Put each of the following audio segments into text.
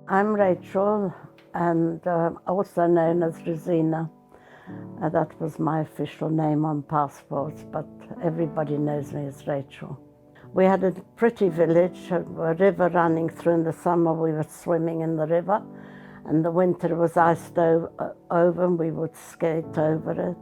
I'm Rachel, and also known as Rosina. That was my official name on passports, but everybody knows me as Rachel. We had a pretty village, a river running through. In the summer we were swimming in the river, and the winter it was iced over and we would skate over it.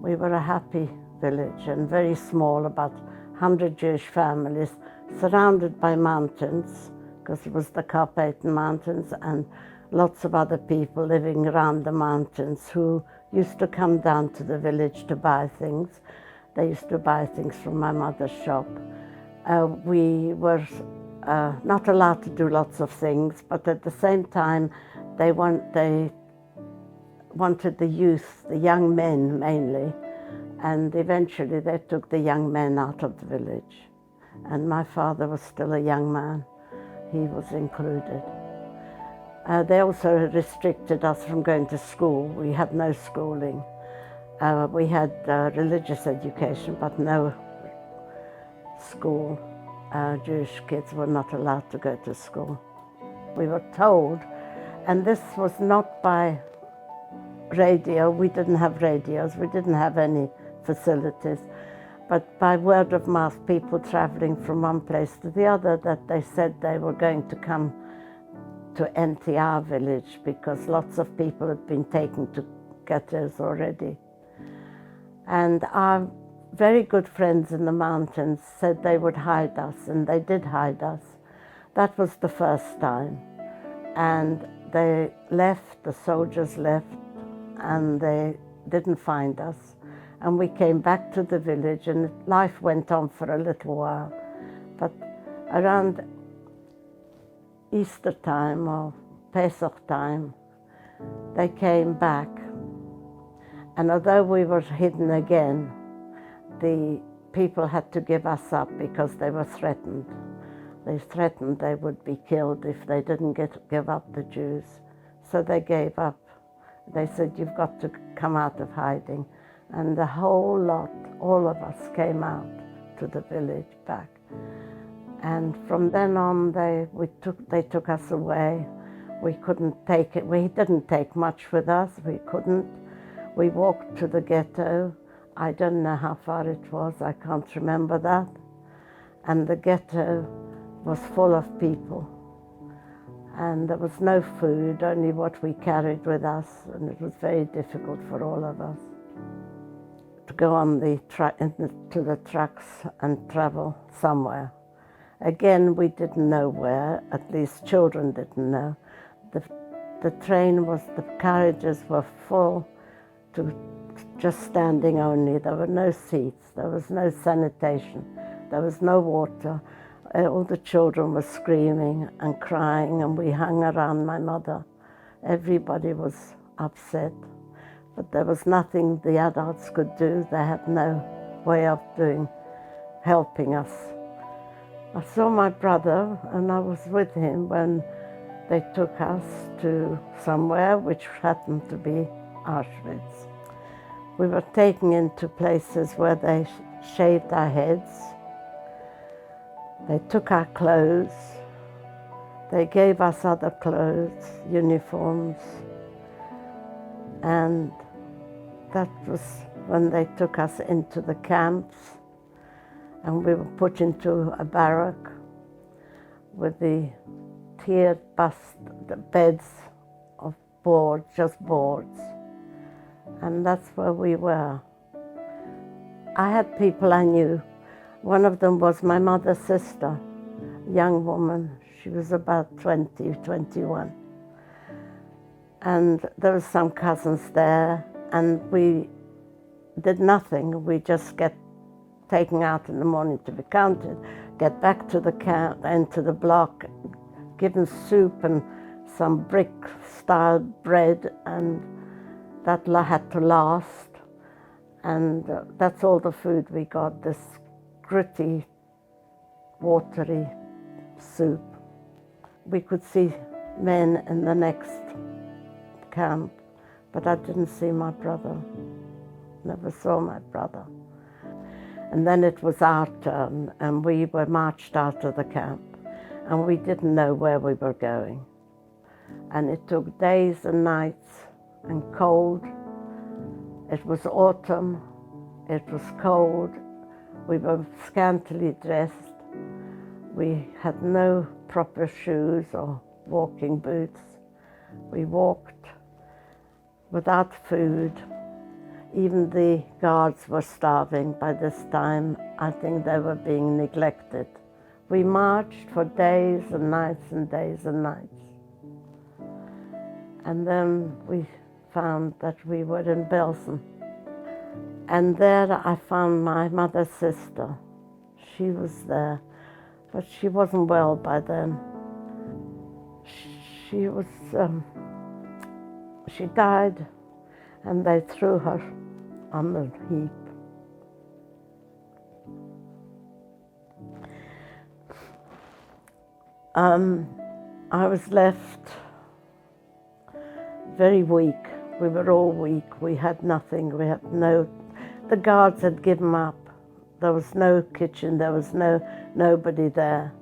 We were a happy village and very small, about 100 Jewish families, surrounded by mountains, because it was the Carpathian Mountains, and lots of other people living around the mountains who used to come down to the village to buy things. They used to buy things from my mother's shop. We were not allowed to do lots of things, but at the same time they wanted the youth, the young men mainly, and eventually they took the young men out of the village. And my father was still a young man. He was included. They also restricted us from going to school. We had no schooling. We had religious education, but no school. Jewish kids were not allowed to go to school. We were told, and this was not by radio. We didn't have radios. We didn't have any facilities. But by word of mouth, people traveling from one place to the other, that they said they were going to come to empty our village because lots of people had been taken to ghettos already. And our very good friends in the mountains said they would hide us, and they did hide us. That was the first time. And they left, the soldiers left, and they didn't find us. And we came back to the village, and life went on for a little while. But around Easter time or Pesach time, they came back. And although we were hidden again, the people had to give us up because they were threatened. They threatened they would be killed if they didn't give up the Jews. So they gave up. They said, you've got to come out of hiding. And the whole lot, all of us, came out to the village back. And from then on, they took us away. We couldn't take it. We didn't take much with us. We couldn't. We walked to the ghetto. I don't know how far it was. I can't remember that. And the ghetto was full of people. And there was no food, only what we carried with us. And it was very difficult for all of us to go on to the trucks and travel somewhere. Again, we didn't know where, at least children didn't know. The carriages were full to just standing only. There were no seats, there was no sanitation, there was no water. All the children were screaming and crying, and we hung around my mother. Everybody was upset, but there was nothing the adults could do. They had no way of helping us. I saw my brother, and I was with him when they took us to somewhere which happened to be Auschwitz. We were taken into places where they shaved our heads. They took our clothes. They gave us other clothes, uniforms. And that was when they took us into the camps. And we were put into a barrack with the tiered the beds of boards, just boards. And that's where we were. I had people I knew. One of them was my mother's sister, a young woman. She was about 20, 21. And there were some cousins there, and we did nothing. We just get taken out in the morning to be counted, get back to the camp, into the block, given soup and some brick-style bread, and that had to last. And that's all the food we got, this gritty, watery soup. We could see men in the next camp, but I didn't see my brother. Never saw my brother. And then it was our turn, and we were marched out of the camp. and we didn't know where we were going. And it took days and nights and cold. It was autumn, it was cold, we were scantily dressed, we had no proper shoes or walking boots. We walked without food. Even the guards were starving by this time. I think they were being neglected. We marched for days and nights and days and nights. And then we found that we were in Belsen. And there I found my mother's sister. She was there, but she wasn't well by then. She died, and they threw her on the heap. I was left very weak. We were all weak. We had nothing. The guards had given up. There was no kitchen. There was nobody there.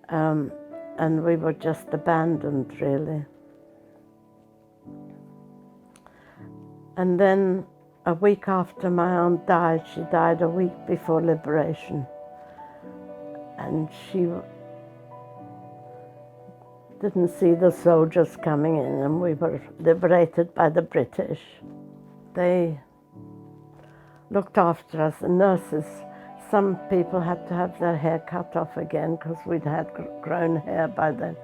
And we were just abandoned, really. And then a week after my aunt died, she died a week before liberation. And she didn't see the soldiers coming in, and we were liberated by the British. They looked after us, the nurses. Some people had to have their hair cut off again because we'd had grown hair by then.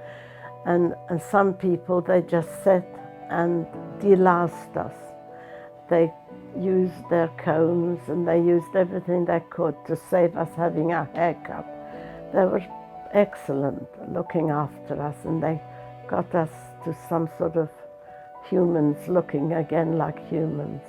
And some people, they just sat and deloused us. They used their combs and they used everything they could to save us having our hair cut. They were excellent looking after us, and they got us to some sort of humans, looking again like humans.